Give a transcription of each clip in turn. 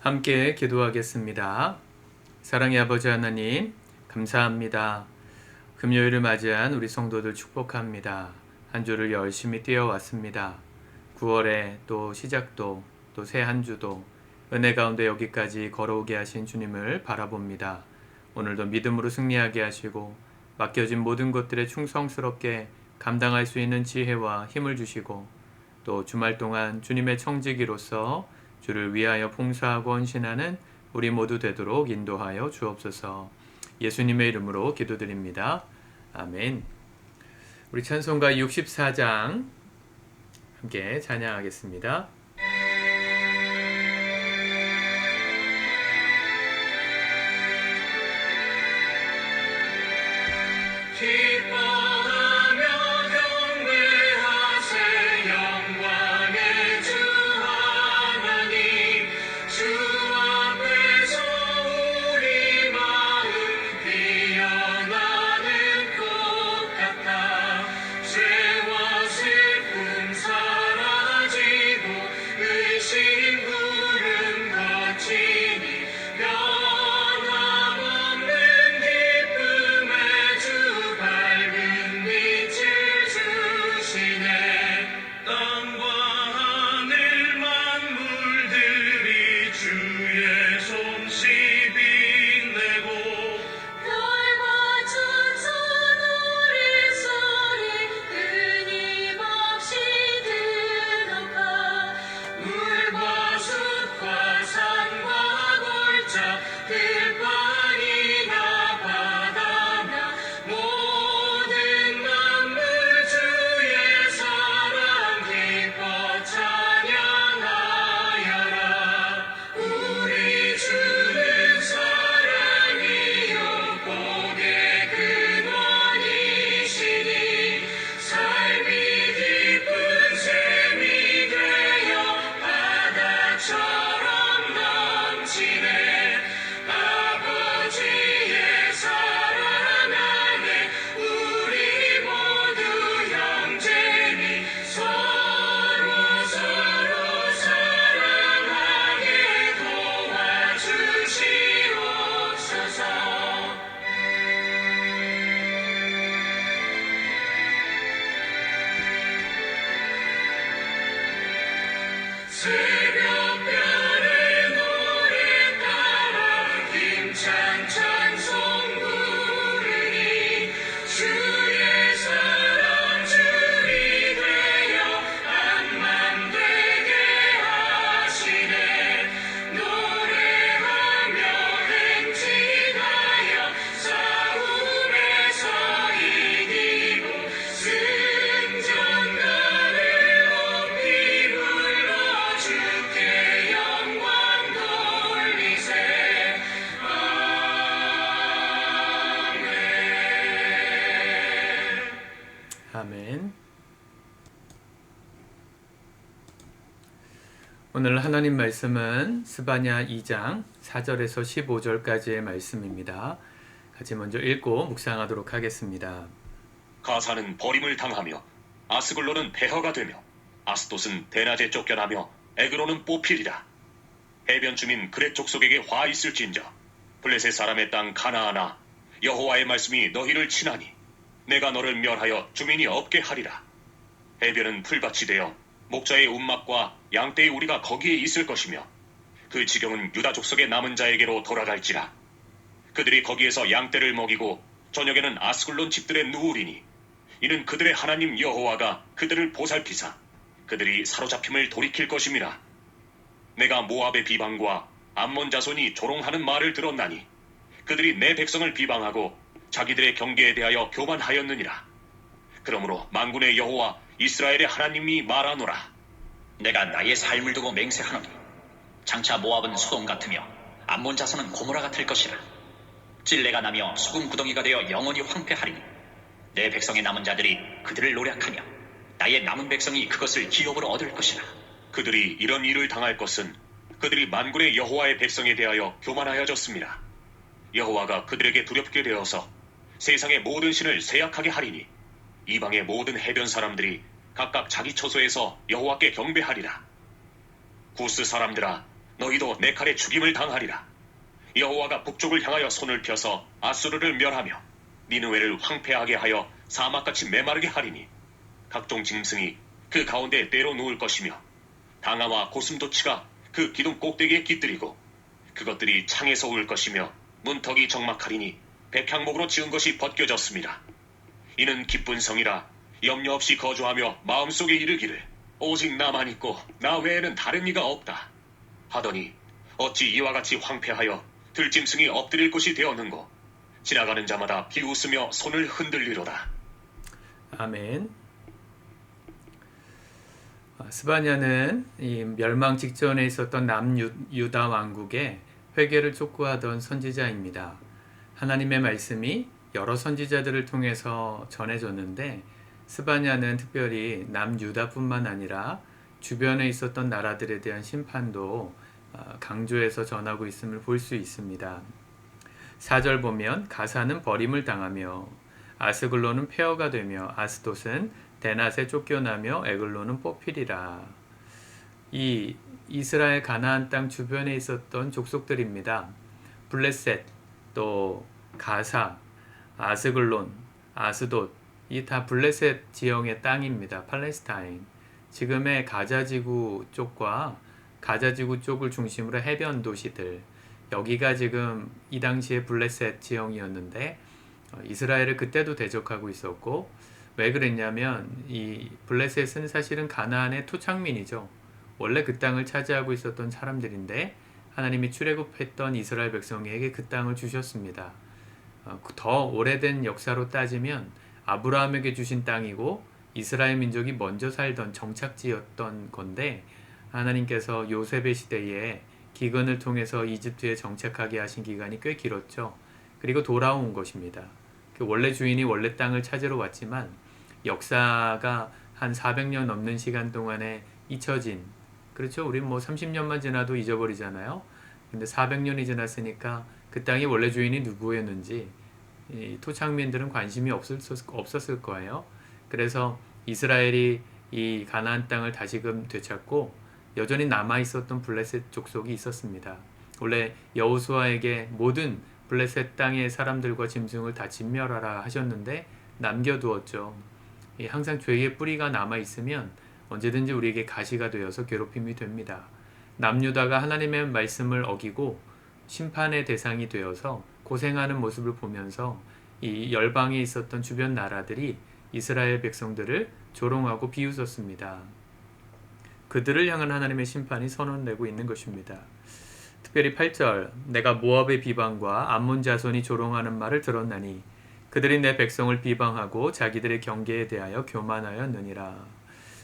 함께 기도하겠습니다. 사랑의 아버지 하나님, 감사합니다. 금요일을 맞이한 우리 성도들 축복합니다. 한 주를 열심히 뛰어왔습니다. 9월에 또 시작도 또 새 한 주도 은혜 가운데 여기까지 걸어오게 하신 주님을 바라봅니다. 오늘도 믿음으로 승리하게 하시고 맡겨진 모든 것들에 충성스럽게 감당할 수 있는 지혜와 힘을 주시고 또 주말 동안 주님의 청지기로서 주를 위하여 봉사하고 헌신하는 우리 모두 되도록 인도하여 주옵소서. 예수님의 이름으로 기도드립니다. 아멘. 우리 찬송가 64장 함께 찬양하겠습니다. 아멘. 오늘 하나님 말씀은 스바냐 2장 4절에서 15절까지의 말씀입니다. 같이 먼저 읽고 묵상하도록 하겠습니다. 가사는 버림을 당하며 아스글론은 폐허가 되며 아스돗은 대낮에 쫓겨나며 에그로는 뽑히리라. 해변 주민 그렛 족속에게 화 있을진저 블레셋 사람의 땅 가나아나 여호와의 말씀이 너희를 치나니 내가 너를 멸하여 주민이 없게 하리라. 해변은 풀밭이 되어 목자의 움막과 양떼의 우리가 거기에 있을 것이며 그 지경은 유다 족속의 남은 자에게로 돌아갈지라. 그들이 거기에서 양떼를 먹이고 저녁에는 아스글론 집들에 누우리니 이는 그들의 하나님 여호와가 그들을 보살피사 그들이 사로잡힘을 돌이킬 것임이라. 내가 모압의 비방과 암몬 자손이 조롱하는 말을 들었나니 그들이 내 백성을 비방하고 자기들의 경계에 대하여 교만하였느니라. 그러므로 만군의 여호와 이스라엘의 하나님이 말하노라. 내가 나의 삶을 두고 맹세하노니 장차 모압은 소돔 같으며 암몬 자손은 고모라 같을 것이라. 찔레가 나며 소금 구덩이가 되어 영원히 황폐하리니 내 백성의 남은 자들이 그들을 노략하며 나의 남은 백성이 그것을 기업으로 얻을 것이라. 그들이 이런 일을 당할 것은 그들이 만군의 여호와의 백성에 대하여 교만하여졌습니다. 여호와가 그들에게 두렵게 되어서 세상의 모든 신을 세약하게 하리니 이방의 모든 해변 사람들이 각각 자기 처소에서 여호와께 경배하리라. 구스 사람들아, 너희도 내 칼에 죽임을 당하리라. 여호와가 북쪽을 향하여 손을 펴서 아수르를 멸하며 니느웨를 황폐하게 하여 사막같이 메마르게 하리니 각종 짐승이 그 가운데 때로 누울 것이며 당아와 고슴도치가 그 기둥 꼭대기에 깃들이고 그것들이 창에서 울 것이며 문턱이 적막하리니 백향목으로 지은 것이 벗겨졌습니다. 이는 기쁜 성이라 염려 없이 거주하며 마음속에 이르기를 오직 나만 있고 나 외에는 다른 이가 없다 하더니 어찌 이와 같이 황폐하여 들짐승이 엎드릴 곳이 되었는고. 지나가는 자마다 비웃으며 손을 흔들리로다. 아멘. 스바냐는 이 멸망 직전에 있었던 남유다 왕국의 회개를 촉구하던 선지자입니다. 하나님의 말씀이 여러 선지자들을 통해서 전해졌는데 스바냐는 특별히 남유다뿐만 아니라 주변에 있었던 나라들에 대한 심판도 강조해서 전하고 있음을 볼 수 있습니다. 4절 보면 가사는 버림을 당하며 아스글론은 폐허가 되며 아스돗은 데낫에 쫓겨나며 에글론은 뽑히리라. 이 이스라엘 가나안 땅 주변에 있었던 족속들입니다. 블레셋, 또 가사, 아스글론, 아스돗, 이 다 블레셋 지형의 땅입니다. 팔레스타인. 지금의 가자지구 쪽과 가자지구 쪽을 중심으로 해변 도시들, 여기가 지금 이 당시에 블레셋 지형이었는데 이스라엘을 그때도 대적하고 있었고, 왜 그랬냐면 이 블레셋은 사실은 가나안의 토착민이죠. 원래 그 땅을 차지하고 있었던 사람들인데 하나님이 출애굽했던 이스라엘 백성에게 그 땅을 주셨습니다. 더 오래된 역사로 따지면 아브라함에게 주신 땅이고 이스라엘 민족이 먼저 살던 정착지였던 건데, 하나님께서 요셉의 시대에 기근을 통해서 이집트에 정착하게 하신 기간이 꽤 길었죠. 그리고 돌아온 것입니다. 원래 주인이 원래 땅을 찾으러 왔지만 역사가 한 400년 넘는 시간 동안에 잊혀진, 그렇죠? 우리 뭐 30년만 지나도 잊어버리잖아요. 근데 400년이 지났으니까 그 땅의 원래 주인이 누구였는지 이 토착민들은 관심이 없었을 거예요. 그래서 이스라엘이 이 가나안 땅을 다시금 되찾고 여전히 남아있었던 블레셋 족속이 있었습니다. 원래 여호수아에게 모든 블레셋 땅의 사람들과 짐승을 다 진멸하라 하셨는데 남겨두었죠. 항상 죄의 뿌리가 남아있으면 언제든지 우리에게 가시가 되어서 괴롭힘이 됩니다. 남유다가 하나님의 말씀을 어기고 심판의 대상이 되어서 고생하는 모습을 보면서 이 열방에 있었던 주변 나라들이 이스라엘 백성들을 조롱하고 비웃었습니다. 그들을 향한 하나님의 심판이 선언되고 있는 것입니다. 특별히 8절, 내가 모압의 비방과 암몬 자손이 조롱하는 말을 들었나니 그들이 내 백성을 비방하고 자기들의 경계에 대하여 교만하였느니라.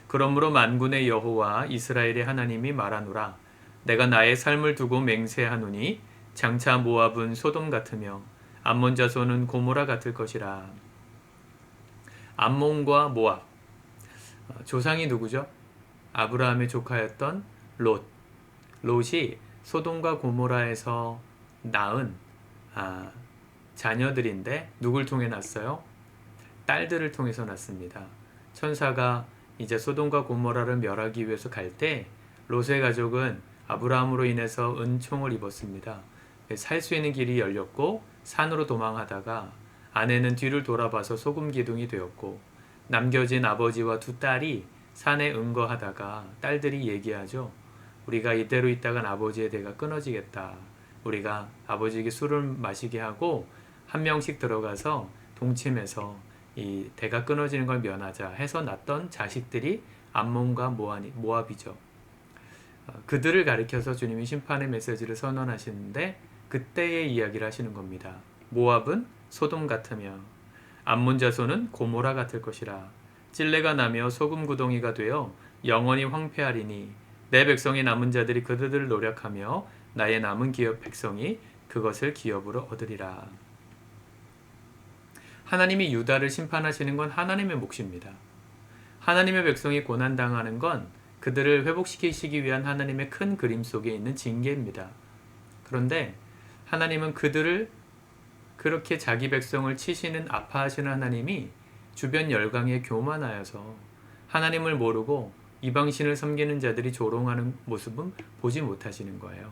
그러므로 만군의 여호와 이스라엘의 하나님이 말하노라. 내가 나의 삶을 두고 맹세하노니 장차 모압은 소돔 같으며 암몬 자손은 고모라 같을 것이라. 암몬과 모압, 조상이 누구죠? 아브라함의 조카였던 롯. 롯이 소돔과 고모라에서 낳은 자녀들인데 누굴 통해 낳았어요? 딸들을 통해서 낳습니다. 천사가 이제 소돔과 고모라를 멸하기 위해서 갈 때 롯의 가족은 아브라함으로 인해서 은총을 입었습니다. 살 수 있는 길이 열렸고 산으로 도망하다가 아내는 뒤를 돌아봐서 소금 기둥이 되었고, 남겨진 아버지와 두 딸이 산에 응거하다가 딸들이 얘기하죠. 우리가 이대로 있다간 아버지의 대가 끊어지겠다. 우리가 아버지에게 술을 마시게 하고 한 명씩 들어가서 동침해서 이 대가 끊어지는 걸 면하자 해서 낳던 자식들이 암몬과 모압이죠. 그들을 가리켜서 주님이 심판의 메시지를 선언하시는데 그때의 이야기를 하시는 겁니다. 모압은 소돔 같으며 암몬 자손은 고모라 같을 것이라. 찔레가 나며 소금 구덩이가 되어 영원히 황폐하리니 내 백성의 남은 자들이 그들을 노력하며 나의 남은 기업 백성이 그것을 기업으로 얻으리라. 하나님이 유다를 심판하시는 건 하나님의 몫입니다. 하나님의 백성이 고난당하는 건 그들을 회복시키시기 위한 하나님의 큰 그림 속에 있는 징계입니다. 그런데 하나님은 그들을 그렇게 자기 백성을 치시는 아파하시는 하나님이 주변 열강에 교만하여서 하나님을 모르고 이방신을 섬기는 자들이 조롱하는 모습은 보지 못하시는 거예요.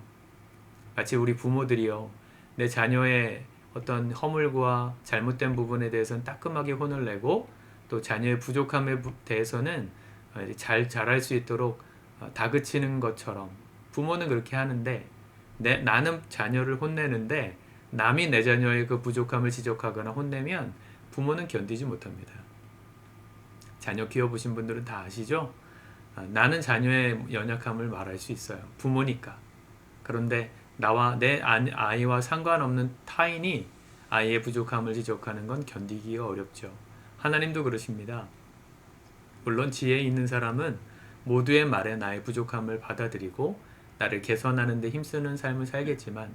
마치 우리 부모들이요, 내 자녀의 어떤 허물과 잘못된 부분에 대해서는 따끔하게 혼을 내고 또 자녀의 부족함에 대해서는 잘 자랄 수 있도록 다그치는 것처럼 부모는 그렇게 하는데 나는 자녀를 혼내는데 남이 내 자녀의 그 부족함을 지적하거나 혼내면 부모는 견디지 못합니다. 자녀 키워보신 분들은 다 아시죠? 나는 자녀의 연약함을 말할 수 있어요. 부모니까. 그런데 나와 내 아이와 상관없는 타인이 아이의 부족함을 지적하는 건 견디기가 어렵죠. 하나님도 그러십니다. 물론 지혜 있는 사람은 모두의 말에 나의 부족함을 받아들이고 나를 개선하는 데 힘쓰는 삶을 살겠지만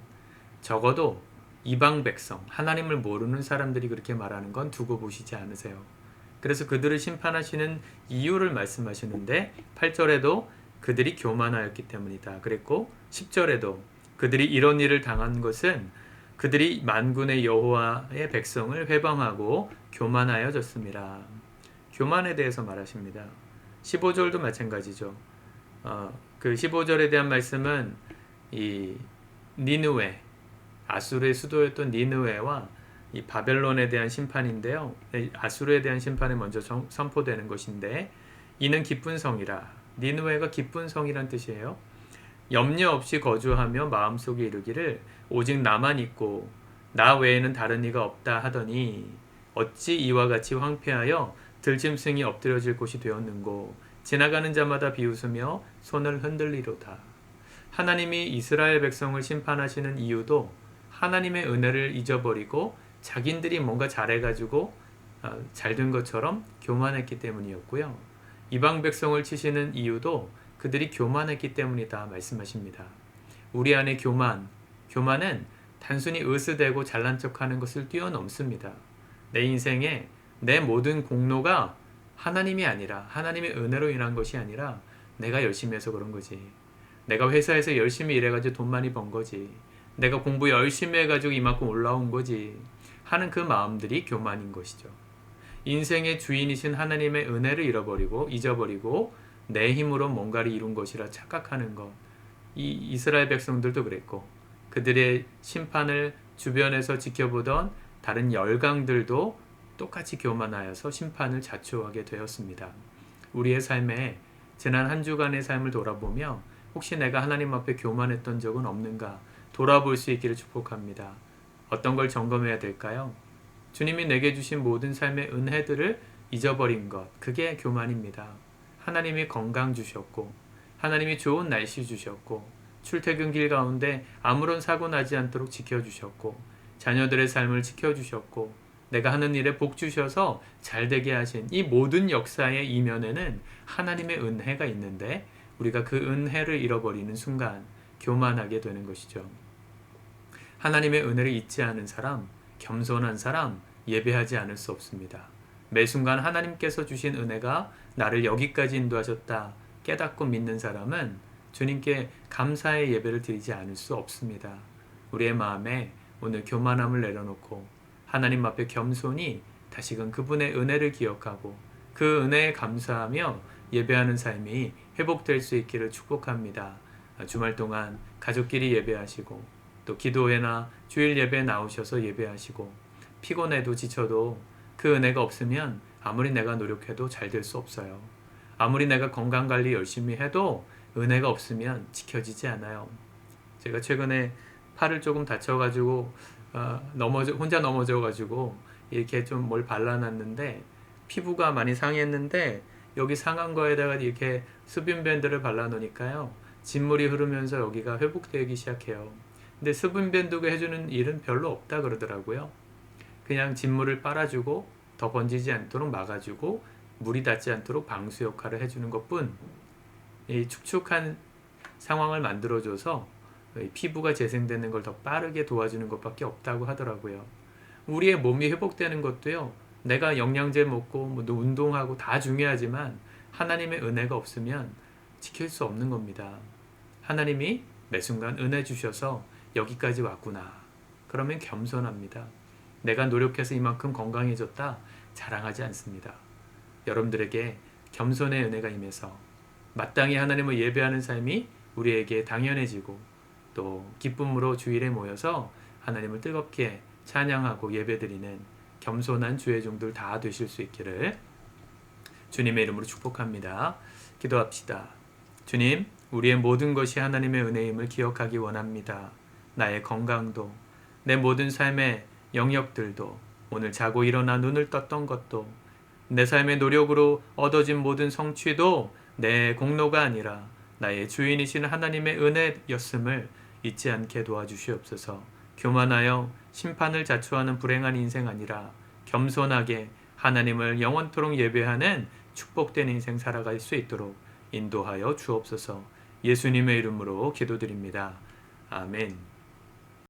적어도 이방 백성, 하나님을 모르는 사람들이 그렇게 말하는 건 두고 보시지 않으세요. 그래서 그들을 심판하시는 이유를 말씀하시는데 8절에도 그들이 교만하였기 때문이다 그랬고 10절에도 그들이 이런 일을 당한 것은 그들이 만군의 여호와의 백성을 회방하고 교만하여졌습니다. 교만에 대해서 말하십니다. 15절도 마찬가지죠. 그 15절에 대한 말씀은 이 니느웨, 아수르의 수도였던 니느웨와 이 바벨론에 대한 심판인데요. 아수르에 대한 심판이 먼저 선포되는 것인데 이는 기쁜 성이라. 니느웨가 기쁜 성이란 뜻이에요. 염려 없이 거주하며 마음속에 이르기를 오직 나만 있고 나 외에는 다른 이가 없다 하더니 어찌 이와 같이 황폐하여 들짐승이 엎드려질 곳이 되었는고 지나가는 자마다 비웃으며 손을 흔들리로다. 하나님이 이스라엘 백성을 심판하시는 이유도 하나님의 은혜를 잊어버리고 자기들이 뭔가 잘해가지고 잘된 것처럼 교만했기 때문이었고요. 이방 백성을 치시는 이유도 그들이 교만했기 때문이다 말씀하십니다. 우리 안에 교만은 단순히 으스대고 잘난 척하는 것을 뛰어넘습니다. 내 인생에 내 모든 공로가 하나님이 아니라 하나님의 은혜로 인한 것이 아니라 내가 열심히 해서 그런 거지. 내가 회사에서 열심히 일해가지고 돈 많이 번 거지. 내가 공부 열심히 해가지고 이만큼 올라온 거지 하는 그 마음들이 교만인 것이죠. 인생의 주인이신 하나님의 은혜를 잊어버리고 내 힘으로 뭔가를 이룬 것이라 착각하는 것. 이 이스라엘 백성들도 그랬고 그들의 심판을 주변에서 지켜보던 다른 열강들도 똑같이 교만하여서 심판을 자초하게 되었습니다. 우리의 삶에 지난 한 주간의 삶을 돌아보며 혹시 내가 하나님 앞에 교만했던 적은 없는가 돌아볼 수 있기를 축복합니다. 어떤 걸 점검해야 될까요? 주님이 내게 주신 모든 삶의 은혜들을 잊어버린 것, 그게 교만입니다. 하나님이 건강 주셨고 하나님이 좋은 날씨 주셨고 출퇴근길 가운데 아무런 사고 나지 않도록 지켜주셨고 자녀들의 삶을 지켜주셨고 내가 하는 일에 복 주셔서 잘되게 하신 이 모든 역사의 이면에는 하나님의 은혜가 있는데 우리가 그 은혜를 잃어버리는 순간 교만하게 되는 것이죠. 하나님의 은혜를 잊지 않은 사람, 겸손한 사람, 예배하지 않을 수 없습니다. 매 순간 하나님께서 주신 은혜가 나를 여기까지 인도하셨다 깨닫고 믿는 사람은 주님께 감사의 예배를 드리지 않을 수 없습니다. 우리의 마음에 오늘 교만함을 내려놓고 하나님 앞에 겸손히 다시금 그분의 은혜를 기억하고 그 은혜에 감사하며 예배하는 삶이 회복될 수 있기를 축복합니다. 주말 동안 가족끼리 예배하시고 또 기도회나 주일 예배에 나오셔서 예배하시고 피곤해도 지쳐도 그 은혜가 없으면 아무리 내가 노력해도 잘 될 수 없어요. 아무리 내가 건강관리 열심히 해도 은혜가 없으면 지켜지지 않아요. 제가 최근에 팔을 조금 다쳐가지고 혼자 넘어져가지고 이렇게 좀 뭘 발라놨는데 피부가 많이 상했는데 여기 상한 거에다가 이렇게 수분밴드를 발라놓으니까요 진물이 흐르면서 여기가 회복되기 시작해요. 근데 수분밴드가 해주는 일은 별로 없다 그러더라고요. 그냥 진물을 빨아주고 더 번지지 않도록 막아주고 물이 닿지 않도록 방수 역할을 해주는 것뿐 이 축축한 상황을 만들어줘서 피부가 재생되는 걸 더 빠르게 도와주는 것밖에 없다고 하더라고요. 우리의 몸이 회복되는 것도요. 내가 영양제 먹고 운동하고 다 중요하지만 하나님의 은혜가 없으면 지킬 수 없는 겁니다. 하나님이 매 순간 은혜 주셔서 여기까지 왔구나. 그러면 겸손합니다. 내가 노력해서 이만큼 건강해졌다 자랑하지 않습니다. 여러분들에게 겸손의 은혜가 임해서 마땅히 하나님을 예배하는 삶이 우리에게 당연해지고 또 기쁨으로 주일에 모여서 하나님을 뜨겁게 찬양하고 예배드리는 겸손한 주의 종들 다 되실 수 있기를 주님의 이름으로 축복합니다. 기도합시다. 주님, 우리의 모든 것이 하나님의 은혜임을 기억하기 원합니다. 나의 건강도, 내 모든 삶의 영역들도, 오늘 자고 일어나 눈을 떴던 것도, 내 삶의 노력으로 얻어진 모든 성취도 내 공로가 아니라 나의 주인이신 하나님의 은혜였음을 잊지 않게 도와주시옵소서. 교만하여 심판을 자초하는 불행한 인생 아니라 겸손하게 하나님을 영원토록 예배하는 축복된 인생 살아갈 수 있도록 인도하여 주옵소서. 예수님의 이름으로 기도드립니다. 아멘.